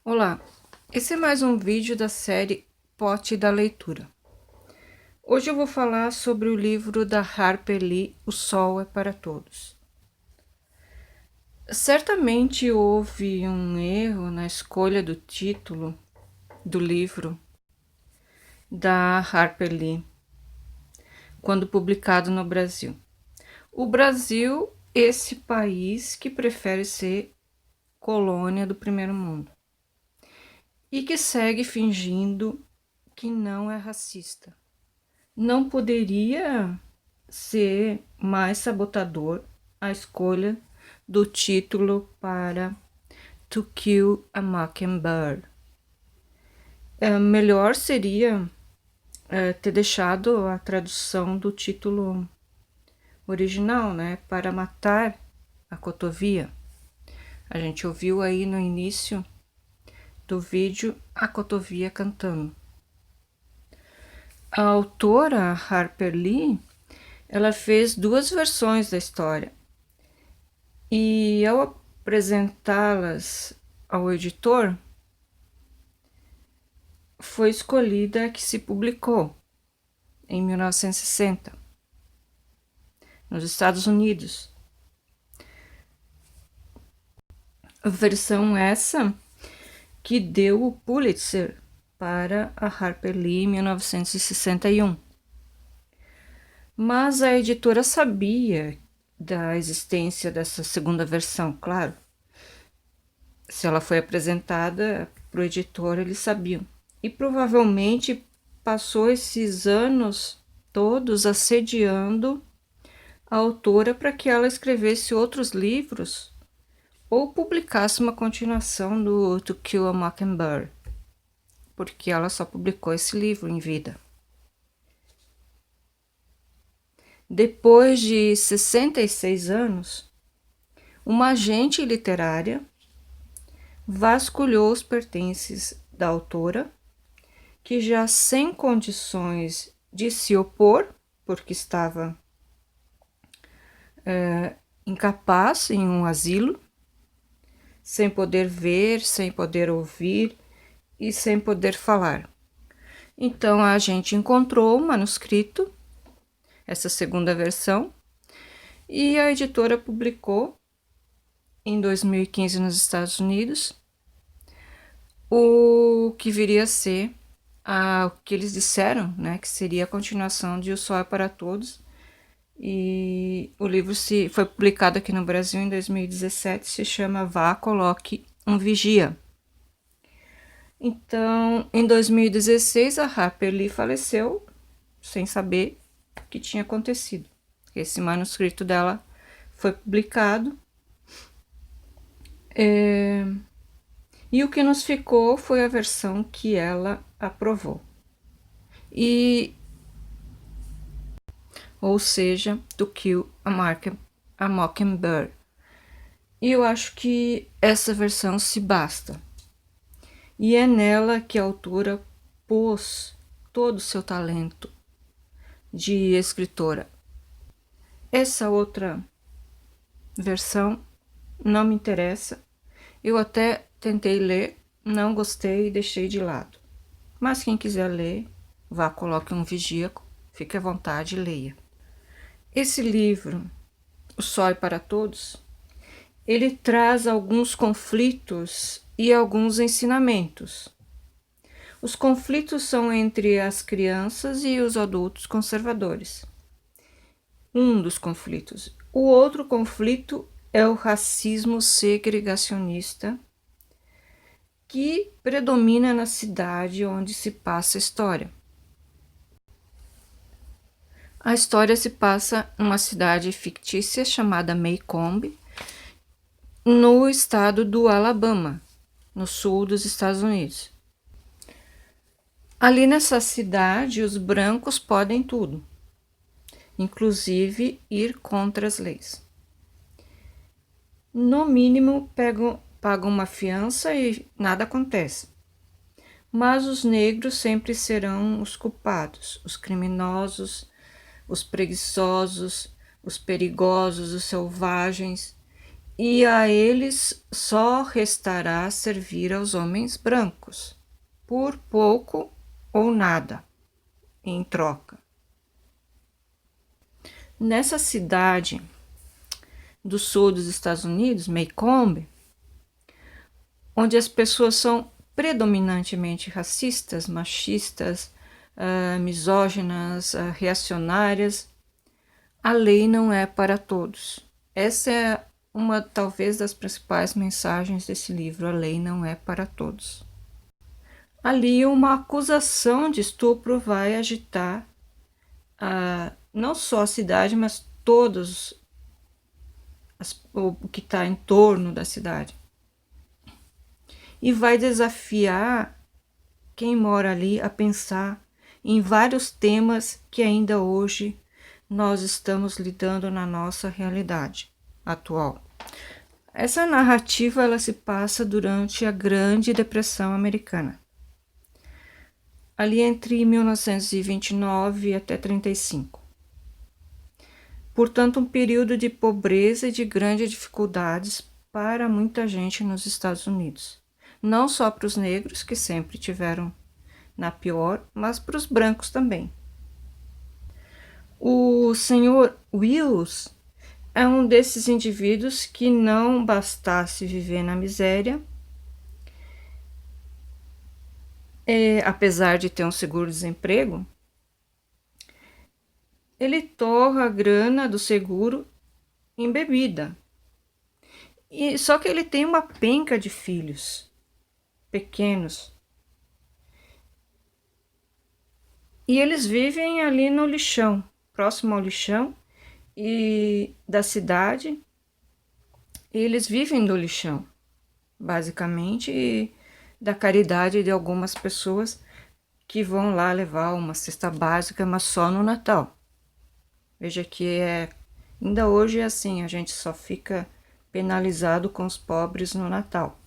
Olá, esse é mais um vídeo da série Pote da Leitura. Hoje eu vou falar sobre o livro da Harper Lee, O Sol é para Todos. Certamente houve um erro na escolha do título do livro da Harper Lee, quando publicado no Brasil. O Brasil, esse país que prefere ser colônia do primeiro mundo e que segue fingindo que não é racista. Não poderia ser mais sabotador a escolha do título para To Kill a Mockingbird. Melhor seria ter deixado a tradução do título original, né? Para matar a cotovia. A gente ouviu aí no início do vídeo a cotovia cantando. A autora Harper Lee, ela fez duas versões da história. E ao apresentá-las ao editor, foi escolhida a que se publicou em 1960, nos Estados Unidos. A versão essa que deu o Pulitzer para a Harper Lee em 1961. Mas a editora sabia da existência dessa segunda versão, claro. Se ela foi apresentada para o editor, eles sabiam. E provavelmente passou esses anos todos assediando a autora para que ela escrevesse outros livros ou publicasse uma continuação do To Kill a Mockingbird, porque ela só publicou esse livro em vida. Depois de 66 anos, uma agente literária vasculhou os pertences da autora, que já sem condições de se opor, porque estava incapaz em um asilo, sem poder ver, sem poder ouvir e sem poder falar. Então a gente encontrou o manuscrito, essa segunda versão, e a editora publicou em 2015 nos Estados Unidos o que viria a ser o que eles disseram, né, que seria a continuação de O Sol é para Todos. E o livro foi publicado aqui no Brasil em 2017, se chama Vá, Coloque um Vigia. Então, em 2016, a Harper Lee faleceu sem saber o que tinha acontecido. Esse manuscrito dela foi publicado. E o que nos ficou foi a versão que ela aprovou. Ou seja, To Kill a Mockingbird. E eu acho que essa versão se basta. E é nela que a autora pôs todo o seu talento de escritora. Essa outra versão não me interessa. Eu até tentei ler, não gostei e deixei de lado. Mas quem quiser ler, vá, coloque um vigia, fique à vontade e leia. Esse livro, O Sol é para Todos, ele traz alguns conflitos e alguns ensinamentos. Os conflitos são entre as crianças e os adultos conservadores. Um dos conflitos. O outro conflito é o racismo segregacionista que predomina na cidade onde se passa a história. A história se passa numa cidade fictícia chamada Maycomb, no estado do Alabama, no sul dos Estados Unidos. Ali nessa cidade, os brancos podem tudo, inclusive ir contra as leis. No mínimo, pagam uma fiança e nada acontece. Mas os negros sempre serão os culpados, os criminosos, os preguiçosos, os perigosos, os selvagens. e a eles só restará servir aos homens brancos, por pouco ou nada, em troca. Nessa cidade do sul dos Estados Unidos, Maycomb, onde as pessoas são predominantemente racistas, machistas, misóginas, reacionárias, a lei não é para todos. Essa é uma, talvez, das principais mensagens desse livro. A lei não é para todos. Ali, uma acusação de estupro vai agitar não só a cidade, mas todos o que está em torno da cidade. E vai desafiar quem mora ali a pensar em vários temas que ainda hoje nós estamos lidando na nossa realidade atual. Essa narrativa ela se passa durante a Grande Depressão Americana, ali entre 1929 até 35. Portanto, um período de pobreza e de grandes dificuldades para muita gente nos Estados Unidos. Não só para os negros, que sempre tiveram na pior, mas para os brancos também. O senhor Wills é um desses indivíduos que não bastasse viver na miséria, apesar de ter um seguro-desemprego, ele torra a grana do seguro em bebida. Só que ele tem uma penca de filhos pequenos. E eles vivem ali no lixão, próximo ao lixão e da cidade. E eles vivem do lixão, basicamente, e da caridade de algumas pessoas que vão lá levar uma cesta básica, mas só no Natal. Veja que ainda hoje é assim, a gente só fica penalizado com os pobres no Natal.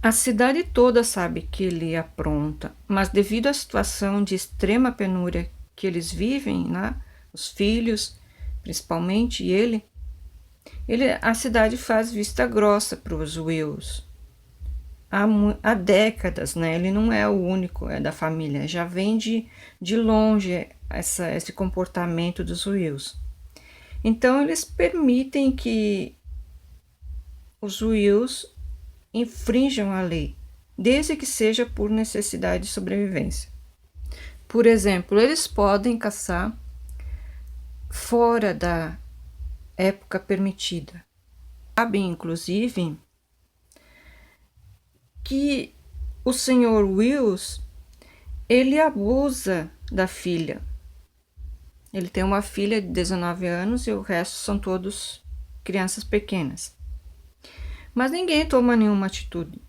A cidade toda sabe que ele apronta, mas devido à situação de extrema penúria que eles vivem, né, os filhos, principalmente, e a cidade faz vista grossa para os Wills. Há décadas, né? Ele não é o único, é da família, já vem de longe esse comportamento dos Wills. Então, eles permitem que os Wills infringam a lei, desde que seja por necessidade de sobrevivência. Por exemplo, eles podem caçar fora da época permitida. Sabem, inclusive, que o senhor Wills, ele abusa da filha. Ele tem uma filha de 19 anos e o resto são todos crianças pequenas. Mas ninguém toma nenhuma atitude.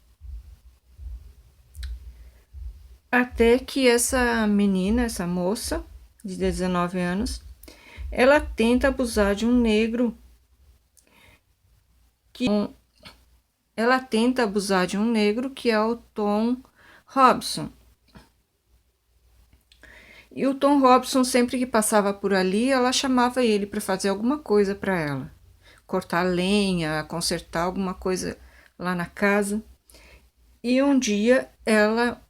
Até que essa menina, essa moça de 19 anos, ela tenta abusar de um negro que é o Tom Robson. E o Tom Robson, sempre que passava por ali, ela chamava ele para fazer alguma coisa para ela. Cortar lenha, consertar alguma coisa lá na casa. E um dia ela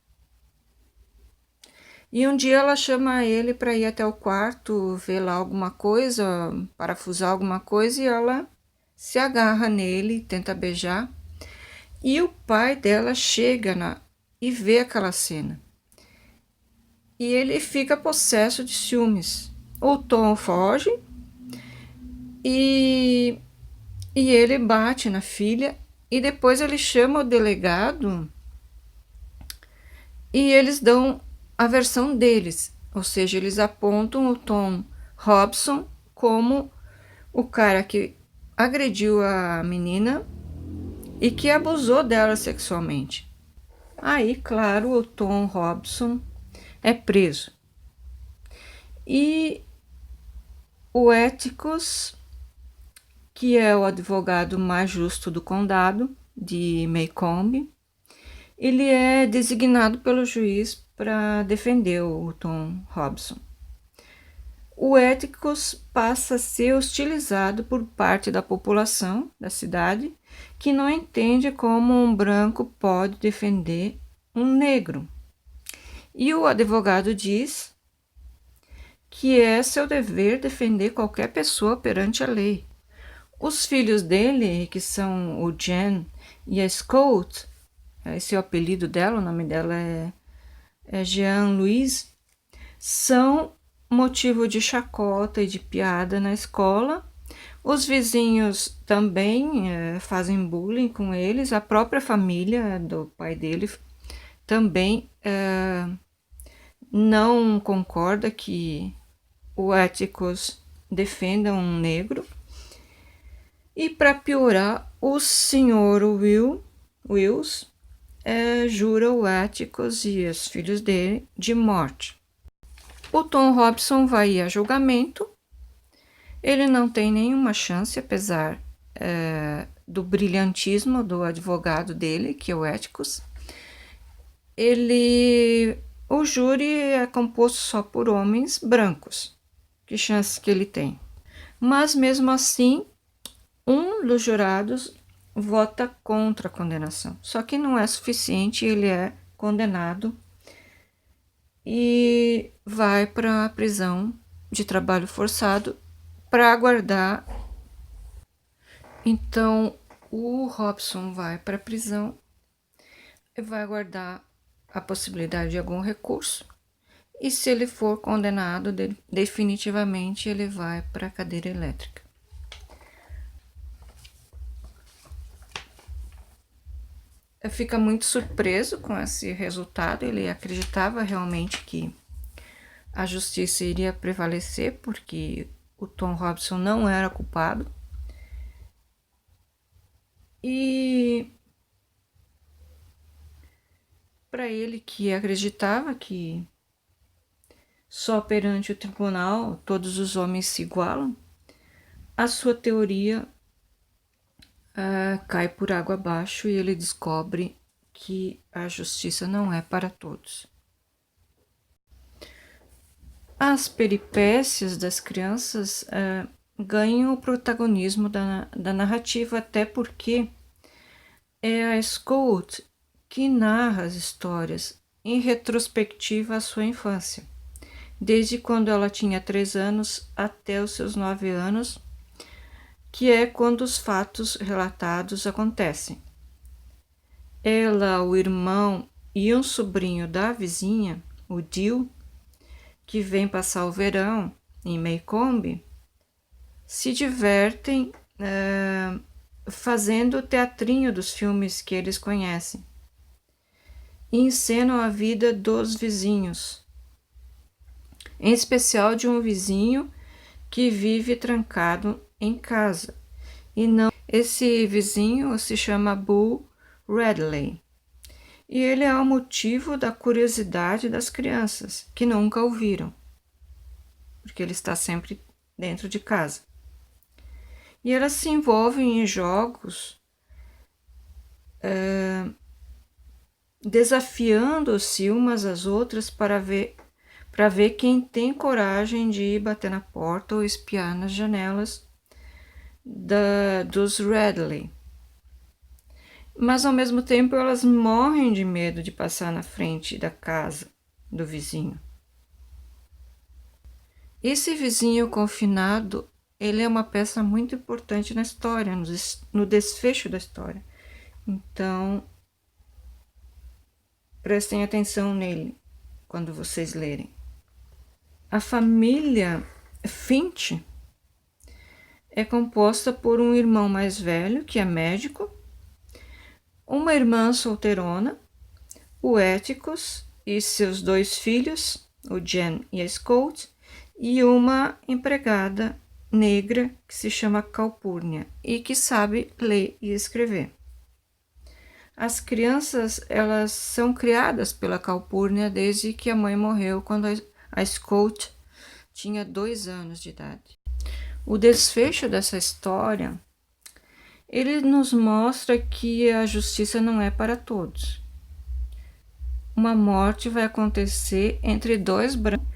chama ele para ir até o quarto, ver lá alguma coisa, parafusar alguma coisa, e ela se agarra nele, tenta beijar. E o pai dela chega e vê aquela cena. E ele fica possesso de ciúmes. O Tom foge e ele bate na filha, e depois ele chama o delegado e eles dão a versão deles, ou seja, eles apontam o Tom Robson como o cara que agrediu a menina e que abusou dela sexualmente. Aí, claro, o Tom Robson é preso. E o Atticus, que é o advogado mais justo do condado de Maycomb, ele é designado pelo juiz para defender o Tom Robson. o Éticos passa a ser hostilizado por parte da população da cidade, que não entende como um branco pode defender um negro. E o advogado diz que é seu dever defender qualquer pessoa perante a lei. Os filhos dele, que são o Jen e a Scott, esse é o apelido dela, o nome dela é Jean-Louise, são motivo de chacota e de piada na escola. Os vizinhos também fazem bullying com eles, a própria família do pai dele também não concorda que o Atticus defenda um negro. E para piorar, o senhor Wills jura o Atticus e os filhos dele de morte. O Tom Robson vai ir a julgamento. Ele não tem nenhuma chance, apesar do brilhantismo do advogado dele, que é o Atticus. O júri é composto só por homens brancos. Que chance que ele tem? Mas mesmo assim, um dos jurados vota contra a condenação. Só que não é suficiente, ele é condenado e vai para a prisão de trabalho forçado para aguardar. Então, o Robson vai para a prisão e vai aguardar a possibilidade de algum recurso. E se ele for condenado, definitivamente ele vai para a cadeira elétrica. Fica muito surpreso com esse resultado. Ele acreditava realmente que a justiça iria prevalecer, porque o Tom Robson não era culpado. E para ele, que acreditava que só perante o tribunal todos os homens se igualam, a sua teoria cai por água abaixo e ele descobre que a justiça não é para todos. As peripécias das crianças ganham o protagonismo da narrativa, até porque é a Scott que narra as histórias em retrospectiva à sua infância, desde quando ela tinha 3 anos até os seus 9 anos, que é quando os fatos relatados acontecem. Ela, o irmão e um sobrinho da vizinha, o Dill, que vem passar o verão em Maycomb, se divertem fazendo o teatrinho dos filmes que eles conhecem e encenam a vida dos vizinhos, em especial de um vizinho que vive trancado em casa. E não, esse vizinho se chama Bull Radley. E ele é o motivo da curiosidade das crianças, que nunca o viram, porque ele está sempre dentro de casa. E elas se envolvem em jogos, desafiando-se umas às outras para ver quem tem coragem de ir bater na porta ou espiar nas janelas dos Radley. Mas ao mesmo tempo elas morrem de medo de passar na frente da casa do vizinho. Esse vizinho confinado, ele é uma peça muito importante na história, no desfecho da história. Então, prestem atenção nele quando vocês lerem. A família Finch é composta por um irmão mais velho, que é médico, uma irmã solteirona, o Atticus e seus 2 filhos, o Jen e a Scott, e uma empregada negra que se chama Calpurnia e que sabe ler e escrever. As crianças, elas são criadas pela Calpurnia desde que a mãe morreu, quando a Scott tinha 2 anos de idade. O desfecho dessa história, ele nos mostra que a justiça não é para todos. Uma morte vai acontecer entre 2 brancos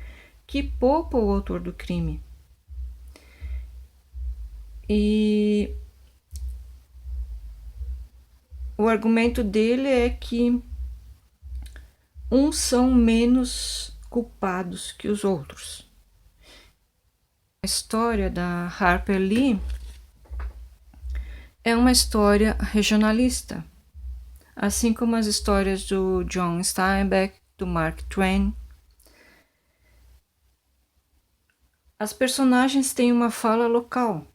que poupa o autor do crime. E o argumento dele é que uns são menos culpados que os outros. A história da Harper Lee é uma história regionalista, assim como as histórias do John Steinbeck, do Mark Twain. As personagens têm uma fala local.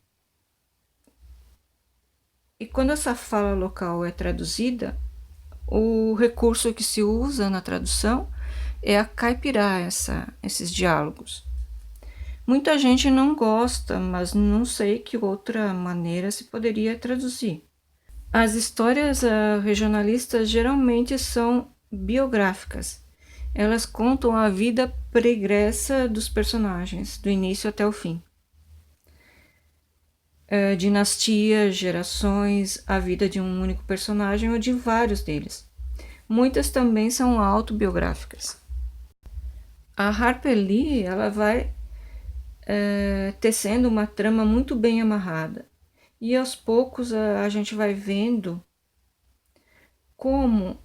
E quando essa fala local é traduzida, o recurso que se usa na tradução é acaipirar esses diálogos. Muita gente não gosta, mas não sei que outra maneira se poderia traduzir. As histórias regionalistas geralmente são biográficas. Elas contam a vida pregressa dos personagens, do início até o fim. Dinastias, gerações, a vida de um único personagem ou de vários deles. Muitas também são autobiográficas. A Harper Lee, ela vai tecendo uma trama muito bem amarrada. E aos poucos a gente vai vendo como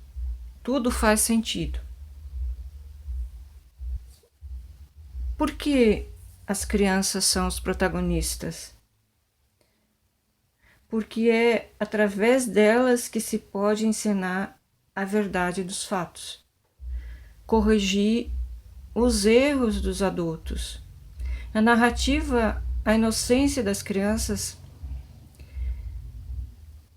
tudo faz sentido. Por que as crianças são os protagonistas? Porque é através delas que se pode ensinar a verdade dos fatos, corrigir os erros dos adultos. Na narrativa, a inocência das crianças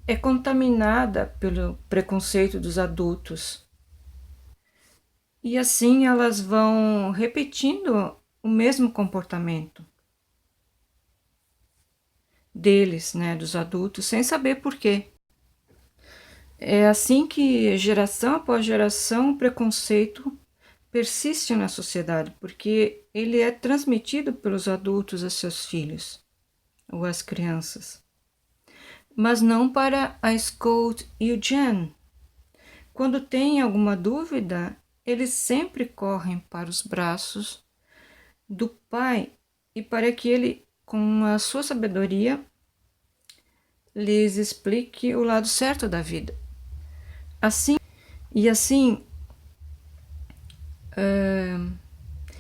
é contaminada pelo preconceito dos adultos. E assim elas vão repetindo o mesmo comportamento deles, né, dos adultos, sem saber por quê. É assim que, geração após geração, o preconceito persiste na sociedade, porque ele é transmitido pelos adultos a seus filhos ou às crianças. Mas não para a Scott e o Jen. Quando tem alguma dúvida, eles sempre correm para os braços do pai e para que ele, com a sua sabedoria, lhes explique o lado certo da vida. Assim,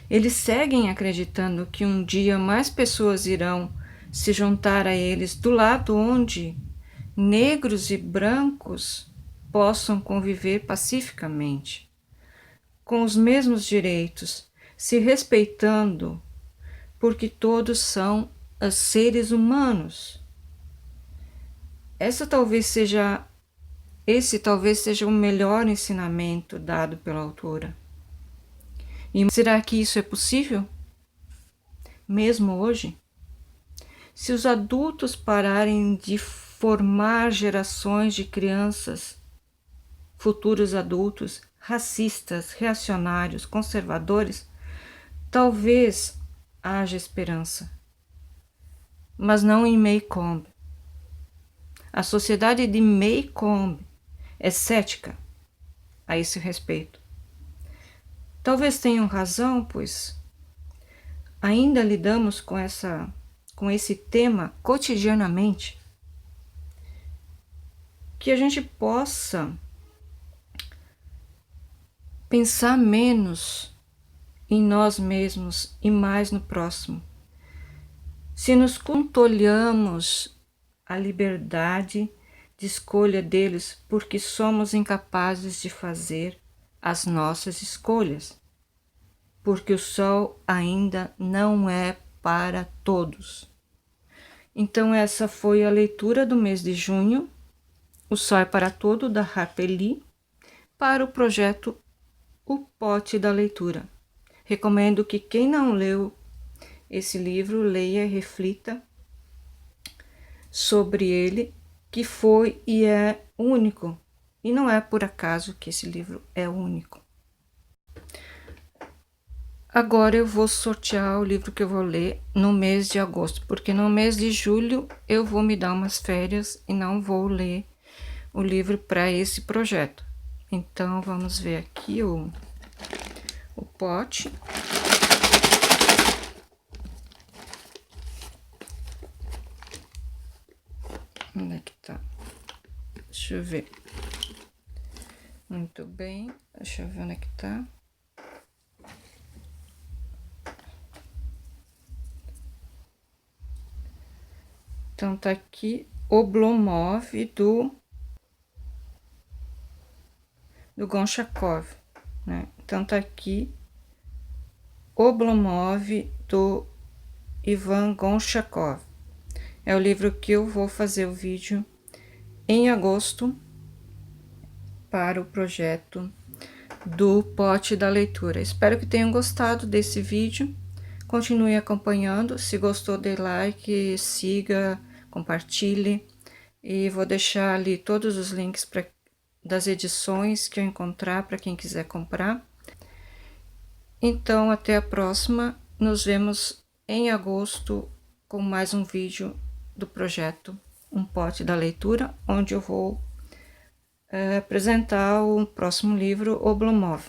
eles seguem acreditando que um dia mais pessoas irão se juntar a eles do lado onde negros e brancos possam conviver pacificamente, com os mesmos direitos, se respeitando, porque todos são seres humanos. Esse talvez seja o melhor ensinamento dado pela autora. E será que isso é possível? Mesmo hoje? Se os adultos pararem de formar gerações de crianças, futuros adultos, racistas, reacionários, conservadores, talvez haja esperança. Mas não em Maycomb. A sociedade de Maycomb é cética a esse respeito. Talvez tenham razão, pois ainda lidamos com esse tema cotidianamente. Que a gente possa pensar menos em nós mesmos e mais no próximo. Se nos controlamos a liberdade de escolha deles porque somos incapazes de fazer as nossas escolhas, porque o sol ainda não é para todos. Então essa foi a leitura do mês de junho, O Sol é para Todo, da Harper Lee, para o projeto O Pote da Leitura. Recomendo que quem não leu esse livro leia e reflita sobre ele, que foi e é único. E não é por acaso que esse livro é único. Agora eu vou sortear o livro que eu vou ler no mês de agosto, porque no mês de julho eu vou me dar umas férias e não vou ler o livro para esse projeto. Então vamos ver aqui o pote. Onde é que tá? Deixa eu ver. Muito bem. Deixa eu ver onde é que tá. Então, tá aqui Oblomov do Gonchakov, né? Então, tá aqui Oblomov do Ivan Gonchakov. É o livro que eu vou fazer o vídeo em agosto para o projeto do Pote da Leitura. Espero que tenham gostado desse vídeo. Continue acompanhando. Se gostou, dê like, siga, compartilhe. E vou deixar ali todos os links das edições que eu encontrar para quem quiser comprar. Então, até a próxima. Nos vemos em agosto com mais um vídeo do projeto Um Pote da Leitura, onde eu vou apresentar o próximo livro, Oblomov.